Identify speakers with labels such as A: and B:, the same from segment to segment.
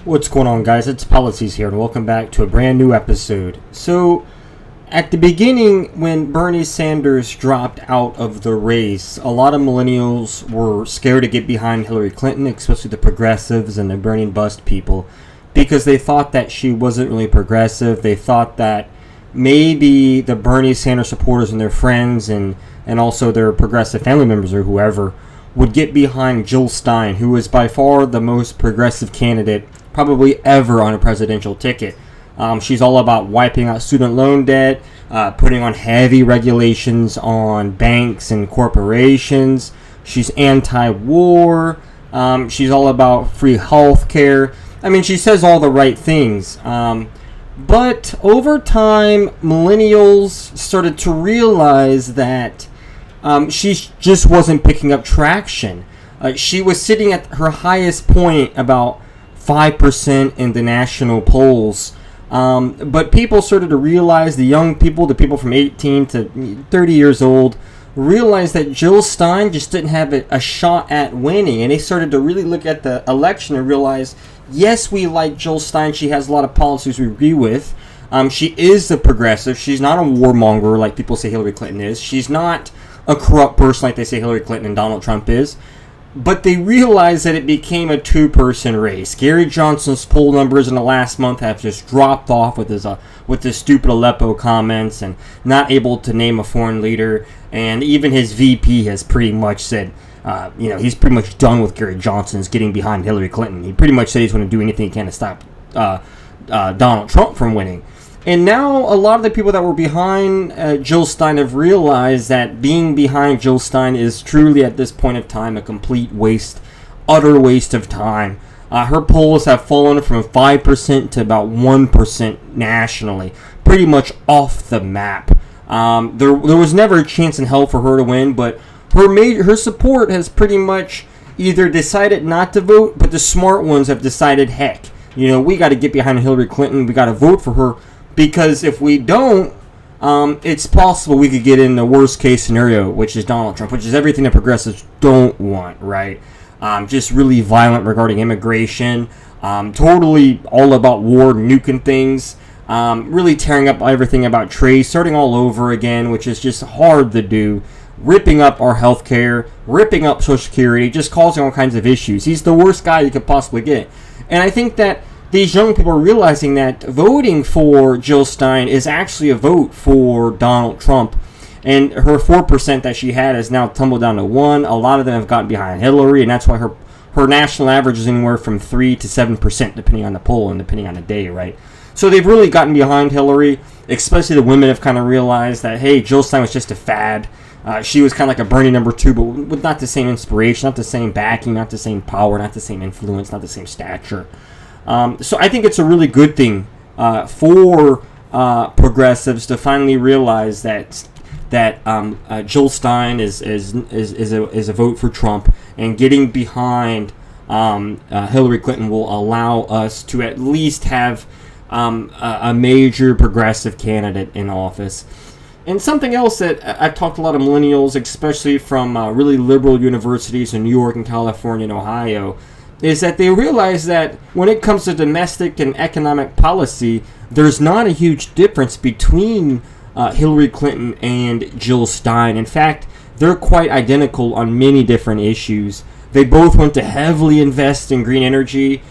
A: What's going on, guys? It's Policies here, and welcome back to a brand new episode. So, at the beginning, when Bernie Sanders dropped out of the race, a lot of millennials were scared to get behind Hillary Clinton, especially the progressives and the Bernie bust people, because they thought that she wasn't really progressive. They thought that maybe the Bernie Sanders supporters and their friends and also their progressive family members or whoever would get behind Jill Stein, who is by far the most progressive candidate probably ever on a presidential ticket. She's all about wiping out student loan debt, putting on heavy regulations on banks and corporations. She's anti-war. She's all about free health care. I mean, she says all the right things. But over time, millennials started to realize that she just wasn't picking up traction. She was sitting at her highest point about 5% in the national polls. But people started to realize, the young people, the people from 18 to 30 years old, realized that Jill Stein just didn't have a shot at winning. And they started to really look at the election and realize, yes, we like Jill Stein. She has a lot of policies we agree with. She is a progressive. She's not a warmonger like people say Hillary Clinton is. She's not a corrupt person like they say Hillary Clinton and Donald Trump is. But they realized that it became a two-person race. Gary Johnson's poll numbers in the last month have just dropped off with his stupid Aleppo comments and not able to name a foreign leader. And even his VP has pretty much said, he's pretty much done with Gary Johnson's getting behind Hillary Clinton. He pretty much said he's going to do anything he can to stop Donald Trump from winning. And now a lot of the people that were behind Jill Stein have realized that being behind Jill Stein is truly at this point of time a complete waste, utter waste of time. Her polls have fallen from 5% to about 1% nationally, pretty much off the map. There was never a chance in hell for her to win, but her support has pretty much either decided not to vote, but the smart ones have decided, heck, we got to get behind Hillary Clinton, we got to vote for her. Because if we don't, it's possible we could get in the worst case scenario, which is Donald Trump, which is everything that progressives don't want, right? Just really violent regarding immigration, totally all about war, nuking things, really tearing up everything about trade, starting all over again, which is just hard to do, ripping up our health care, ripping up Social Security, just causing all kinds of issues. He's the worst guy you could possibly get. And I think that these young people are realizing that voting for Jill Stein is actually a vote for Donald Trump. And her 4% that she had has now tumbled down to 1. A lot of them have gotten behind Hillary, and that's why her national average is anywhere from 3 to 7%, depending on the poll and depending on the day, right? So they've really gotten behind Hillary, especially the women have kind of realized that, hey, Jill Stein was just a fad. She was kind of like a Bernie number 2, but with not the same inspiration, not the same backing, not the same power, not the same influence, not the same stature. So I think it's a really good thing for progressives to finally realize that Jill Stein is a vote for Trump, and getting behind Hillary Clinton will allow us to at least have a major progressive candidate in office. And something else that I've talked to a lot of millennials, especially from really liberal universities in New York and California and Ohio, is that they realize that when it comes to domestic and economic policy, there's not a huge difference between Hillary Clinton and Jill Stein. In fact, they're quite identical on many different issues. They both want to heavily invest in green energy.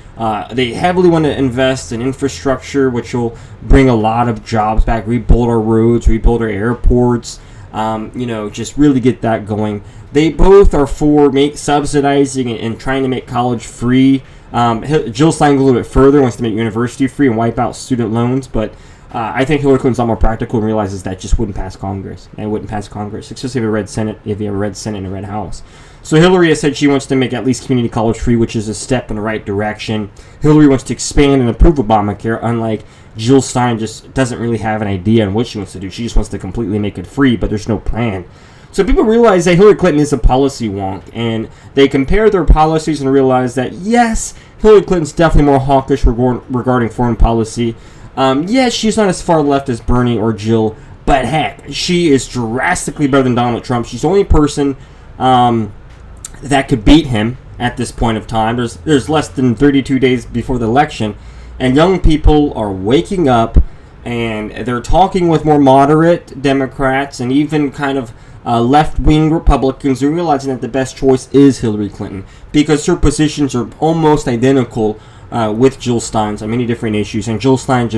A: They heavily want to invest in infrastructure, which will bring a lot of jobs back, rebuild our roads, rebuild our airports, just really get that going. They both are for subsidizing and trying to make college free. Jill Stein goes a little bit further, wants to make university free and wipe out student loans, but I think Hillary Clinton's a lot more practical and realizes that just wouldn't pass Congress. And it wouldn't pass Congress, especially if you have a red Senate and a red House. So Hillary has said she wants to make at least community college free, which is a step in the right direction. Hillary wants to expand and improve Obamacare, unlike Jill Stein just doesn't really have an idea on what she wants to do. She just wants to completely make it free, but there's no plan. So people realize that Hillary Clinton is a policy wonk, and they compare their policies and realize that, yes, Hillary Clinton's definitely more hawkish regarding foreign policy. Yes, she's not as far left as Bernie or Jill, but heck, she is drastically better than Donald Trump. She's the only person that could beat him at this point of time. There's less than 32 days before the election, and young people are waking up, and they're talking with more moderate Democrats and even kind of left-wing Republicans, who are realizing that the best choice is Hillary Clinton because her positions are almost identical with Jill Stein's on many different issues, and Jill Stein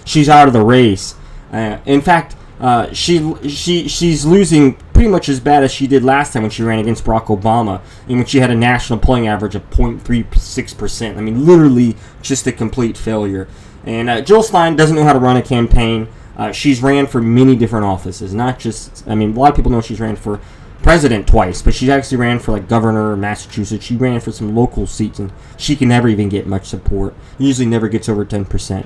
A: she's out of the race. In fact, she's losing pretty much as bad as she did last time when she ran against Barack Obama, and when she had a national polling average of 0.36%. I mean, literally just a complete failure. And Jill Stein doesn't know how to run a campaign. She's ran for many different offices, not just, I mean, a lot of people know she's ran for president twice, but she actually ran for like governor of Massachusetts. She ran for some local seats, and she can never even get much support. Usually never gets over 10%.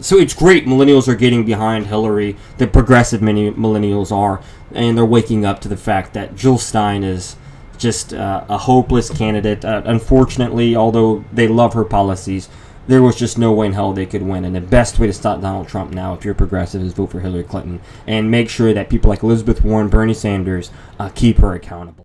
A: So it's great millennials are getting behind Hillary. The progressive many millennials are, and they're waking up to the fact that Jill Stein is just a hopeless candidate. Unfortunately, although they love her policies, there was just no way in hell they could win. And the best way to stop Donald Trump now, if you're progressive, is vote for Hillary Clinton and make sure that people like Elizabeth Warren, Bernie Sanders, keep her accountable.